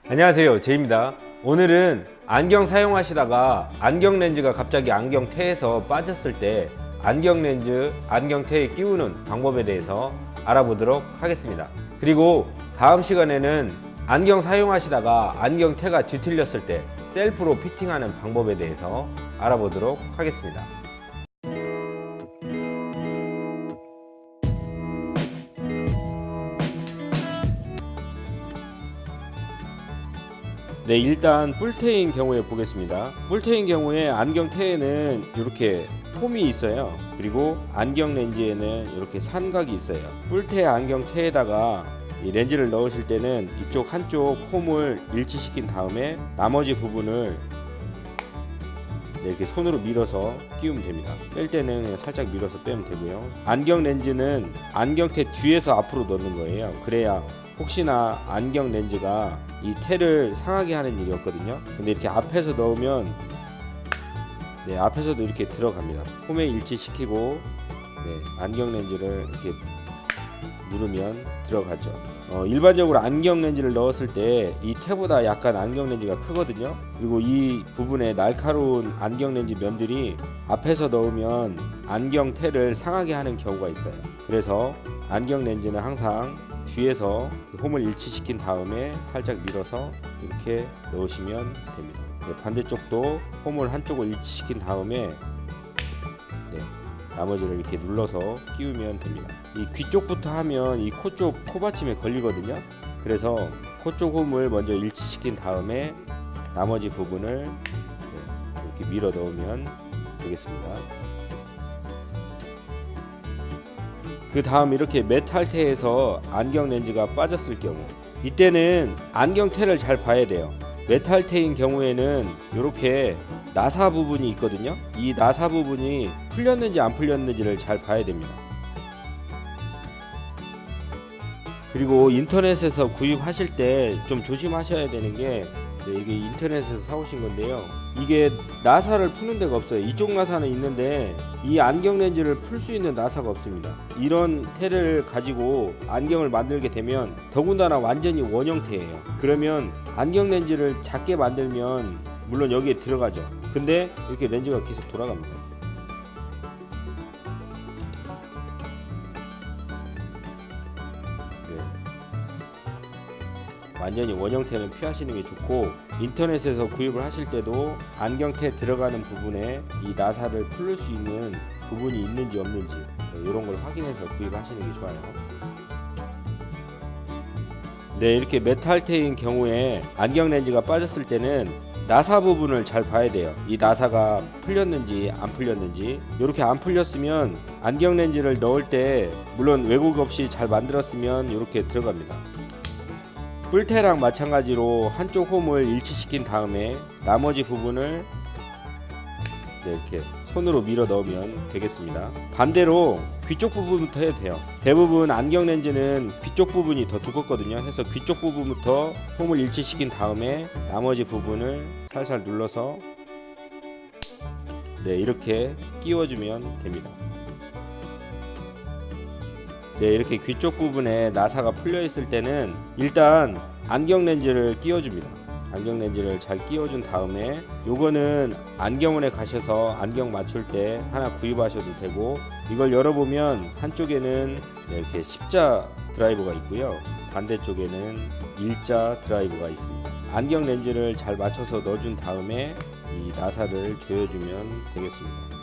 안녕하세요, 제이입니다. 오늘은 안경 사용하시다가 안경 렌즈가 갑자기 안경 테에서 빠졌을 때 안경 렌즈, 안경 테에 끼우는 방법에 대해서 알아보도록 하겠습니다. 그리고 다음 시간에는 안경 사용하시다가 안경 테가 뒤틀렸을 때 셀프로 피팅하는 방법에 대해서 알아보도록 하겠습니다. 네, 일단 뿔테인 경우에 보겠습니다. 뿔테인 경우에 안경 테에는 이렇게 홈이 있어요. 그리고 안경 렌즈에는 이렇게 산각이 있어요. 뿔테 안경 테에다가 이 렌즈를 넣으실 때는 이쪽 한쪽 홈을 일치시킨 다음에 나머지 부분을 이렇게 손으로 밀어서 끼우면 됩니다. 뺄 때는 그냥 살짝 밀어서 빼면 되고요. 안경 렌즈는 안경테 뒤에서 앞으로 넣는 거예요. 그래야 혹시나 안경 렌즈가 이 테를 상하게 하는 일이 없거든요. 근데 이렇게 앞에서 넣으면 앞에서도 이렇게 들어갑니다. 홈에 일치시키고 안경 렌즈를 이렇게 누르면 들어가죠. 일반적으로 안경 렌즈를 넣었을 때 이 테보다 약간 안경 렌즈가 크거든요. 그리고 이 부분에 날카로운 안경 렌즈 면들이 앞에서 넣으면 안경 테를 상하게 하는 경우가 있어요. 그래서 안경 렌즈는 항상 뒤에서 홈을 일치시킨 다음에 살짝 밀어서 이렇게 넣으시면 됩니다. 반대쪽도 홈을 한쪽을 일치시킨 다음에 나머지를 이렇게 눌러서 끼우면 됩니다. 이 귀 쪽부터 하면 이 코 쪽 코받침에 걸리거든요. 그래서 코 쪽 홈을 먼저 일치시킨 다음에 나머지 부분을 이렇게 밀어 넣으면 되겠습니다. 그 다음 이렇게 메탈 테에서 안경 렌즈가 빠졌을 경우, 이때는 안경 테를 잘 봐야 돼요. 메탈 테인 경우에는 이렇게 나사 부분이 있거든요. 이 나사 부분이 풀렸는지 안 풀렸는지를 잘 봐야 됩니다. 그리고 인터넷에서 구입하실 때 좀 조심하셔야 되는 게, 이게 인터넷에서 사오신 건데요, 이게 나사를 푸는 데가 없어요. 이쪽 나사는 있는데 이 안경 렌즈를 풀 수 있는 나사가 없습니다. 이런 테를 가지고 안경을 만들게 되면 더군다나 완전히 원형 테예요. 그러면 안경 렌즈를 작게 만들면 물론 여기에 들어가죠. 근데 이렇게 렌즈가 계속 돌아갑니다. 완전히 원형테는 피하시는 게 좋고, 인터넷에서 구입을 하실 때도 안경테 들어가는 부분에 이 나사를 풀릴 수 있는 부분이 있는지 없는지 이런 걸 확인해서 구입하시는 게 좋아요. 이렇게 메탈테인 경우에 안경 렌즈가 빠졌을 때는 나사 부분을 잘 봐야 돼요. 이 나사가 풀렸는지 안 풀렸는지. 이렇게 안 풀렸으면 안경 렌즈를 넣을 때 물론 왜곡 없이 잘 만들었으면 이렇게 들어갑니다. 뿔테랑 마찬가지로 한쪽 홈을 일치시킨 다음에 나머지 부분을 이렇게 손으로 밀어 넣으면 되겠습니다. 반대로 귀 쪽 부분부터 해도 돼요. 대부분 안경 렌즈는 귀 쪽 부분이 더 두껍거든요. 해서 귀 쪽 부분부터 홈을 일치시킨 다음에 나머지 부분을 살살 눌러서 이렇게 끼워주면 됩니다. 이렇게 귀 쪽 부분에 나사가 풀려 있을 때는 일단 안경 렌즈를 끼워줍니다. 안경 렌즈를 잘 끼워준 다음에 요거는 안경원에 가셔서 안경 맞출 때 하나 구입하셔도 되고, 이걸 열어보면 한쪽에는 이렇게 십자 드라이버가 있고요, 반대쪽에는 일자 드라이버가 있습니다. 안경 렌즈를 잘 맞춰서 넣어준 다음에 이 나사를 조여주면 되겠습니다.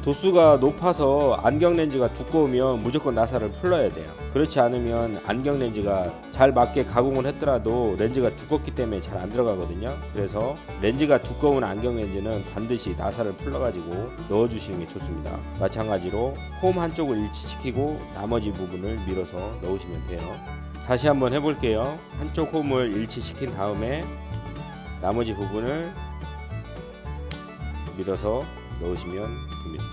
도수가 높아서 안경 렌즈가 두꺼우면 무조건 나사를 풀러야 돼요. 그렇지 않으면 안경 렌즈가 잘 맞게 가공을 했더라도 렌즈가 두껍기 때문에 잘 안 들어가거든요. 그래서 렌즈가 두꺼운 안경 렌즈는 반드시 나사를 풀러 가지고 넣어 주시는 게 좋습니다. 마찬가지로 홈 한쪽을 일치시키고 나머지 부분을 밀어서 넣으시면 돼요. 다시 한번 해볼게요. 한쪽 홈을 일치시킨 다음에 나머지 부분을 밀어서 넣으시면 됩니다.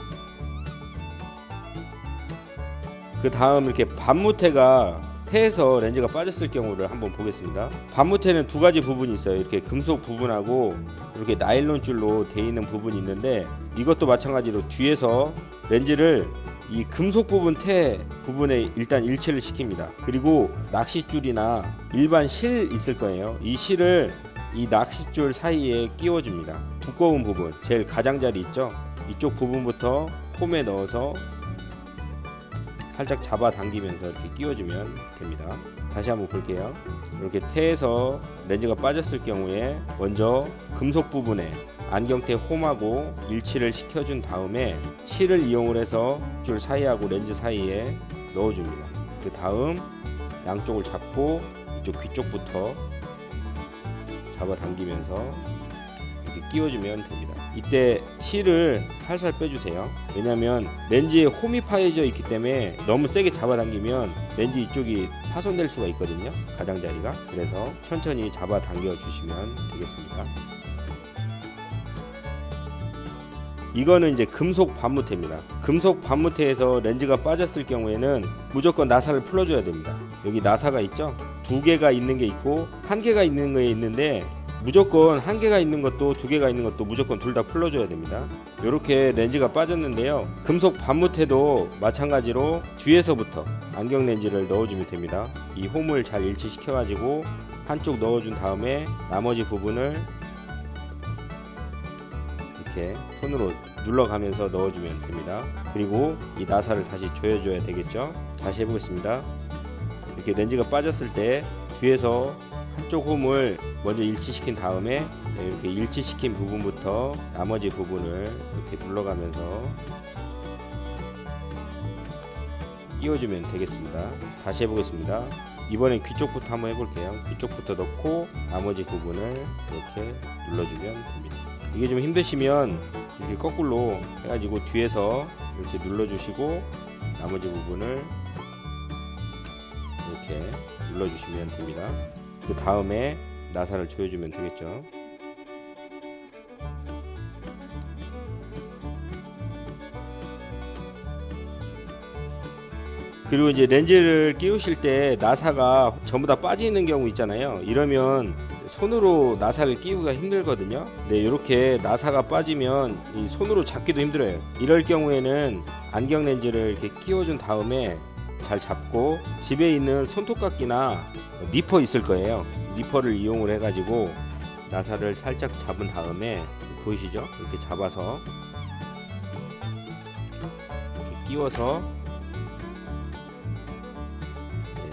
그 다음 이렇게 반무테가 테에서 렌즈가 빠졌을 경우를 한번 보겠습니다. 반무테는 두 가지 부분이 있어요. 이렇게 금속 부분하고 이렇게 나일론 줄로 되어 있는 부분이 있는데, 이것도 마찬가지로 뒤에서 렌즈를 이 금속 부분 테 부분에 일단 일치를 시킵니다. 그리고 낚싯줄이나 일반 실 있을 거예요. 이 실을 이 낚싯줄 사이에 끼워줍니다. 두꺼운 부분, 제일 가장자리 있죠? 이쪽 부분부터 홈에 넣어서 살짝 잡아당기면서 이렇게 끼워주면 됩니다. 다시 한번 볼게요. 이렇게 테에서 렌즈가 빠졌을 경우에 먼저 금속 부분에 안경테 홈하고 일치를 시켜준 다음에 실을 이용을 해서 줄 사이하고 렌즈 사이에 넣어줍니다. 그 다음 양쪽을 잡고 이쪽 귀 쪽부터 잡아당기면서 이렇게 끼워주면 됩니다. 이때 실을 살살 빼주세요. 왜냐하면 렌즈에 홈이 파여져 있기 때문에 너무 세게 잡아당기면 렌즈 이쪽이 파손될 수가 있거든요. 가장자리가. 그래서 천천히 잡아당겨 주시면 되겠습니다. 이거는 이제 금속 반무테입니다. 금속 반무테에서 렌즈가 빠졌을 경우에는 무조건 나사를 풀어줘야 됩니다. 여기 나사가 있죠? 2개가 있는 게 있고 1개가 있는 게 있는데 무조건 1개가 있는 것도 2개가 있는 것도 무조건 둘 다 풀어줘야 됩니다. 이렇게 렌즈가 빠졌는데요. 금속 반무테도 마찬가지로 뒤에서부터 안경 렌즈를 넣어주면 됩니다. 이 홈을 잘 일치시켜 가지고 한쪽 넣어준 다음에 나머지 부분을 이렇게 손으로 눌러가면서 넣어주면 됩니다. 그리고 이 나사를 다시 조여줘야 되겠죠. 다시 해보겠습니다. 이렇게 렌즈가 빠졌을 때 뒤에서 한쪽 홈을 먼저 일치시킨 다음에 이렇게 일치시킨 부분부터 나머지 부분을 이렇게 눌러가면서 끼워주면 되겠습니다. 다시 해보겠습니다. 이번엔 귀 쪽부터 한번 해볼게요. 귀 쪽부터 넣고 나머지 부분을 이렇게 눌러주면 됩니다. 이게 좀 힘드시면 이렇게 거꾸로 해가지고 뒤에서 이렇게 눌러주시고 나머지 부분을 이렇게 눌러주시면 됩니다. 그 다음에 나사를 조여주면 되겠죠. 그리고 이제 렌즈를 끼우실 때 나사가 전부 다 빠져 있는 경우 있잖아요. 이러면 손으로 나사를 끼우기가 힘들거든요. 네, 이렇게 나사가 빠지면 이 손으로 잡기도 힘들어요. 이럴 경우에는 안경 렌즈를 이렇게 끼워준 다음에 잘 잡고 집에 있는 손톱깎이나 니퍼 있을 거예요. 니퍼를 이용을 해가지고 나사를 살짝 잡은 다음에 보이시죠? 이렇게 잡아서 이렇게 끼워서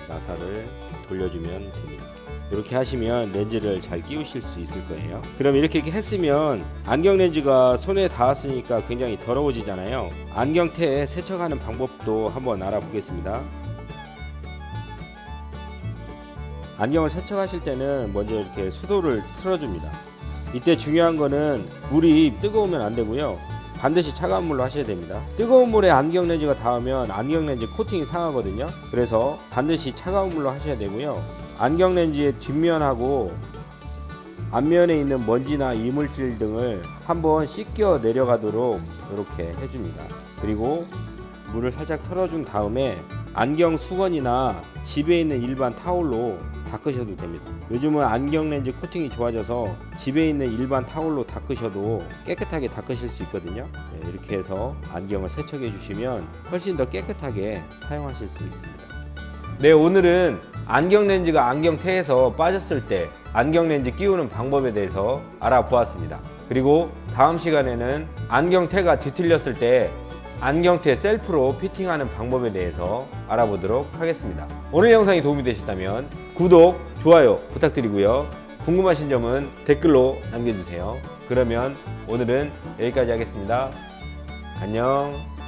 나사를 돌려주면 됩니다. 이렇게 하시면 렌즈를 잘 끼우실 수 있을 거예요. 그럼 이렇게 했으면 안경 렌즈가 손에 닿았으니까 굉장히 더러워지잖아요. 안경테에 세척하는 방법도 한번 알아보겠습니다. 안경을 세척하실 때는 먼저 이렇게 수도를 틀어줍니다. 이때 중요한 거는 물이 뜨거우면 안 되고요. 반드시 차가운 물로 하셔야 됩니다. 뜨거운 물에 안경 렌즈가 닿으면 안경 렌즈 코팅이 상하거든요. 그래서 반드시 차가운 물로 하셔야 되고요. 안경 렌즈의 뒷면하고 앞면에 있는 먼지나 이물질 등을 한번 씻겨 내려가도록 이렇게 해줍니다. 그리고 물을 살짝 털어준 다음에 안경 수건이나 집에 있는 일반 타올로 닦으셔도 됩니다. 요즘은 안경 렌즈 코팅이 좋아져서 집에 있는 일반 타올로 닦으셔도 깨끗하게 닦으실 수 있거든요. 네, 이렇게 해서 안경을 세척해 주시면 훨씬 더 깨끗하게 사용하실 수 있습니다. 네, 오늘은 안경 렌즈가 안경테에서 빠졌을 때 안경 렌즈 끼우는 방법에 대해서 알아보았습니다. 그리고 다음 시간에는 안경테가 뒤틀렸을 때 안경테 셀프로 피팅하는 방법에 대해서 알아보도록 하겠습니다. 오늘 영상이 도움이 되셨다면 구독, 좋아요 부탁드리고요. 궁금하신 점은 댓글로 남겨주세요. 그러면 오늘은 여기까지 하겠습니다. 안녕.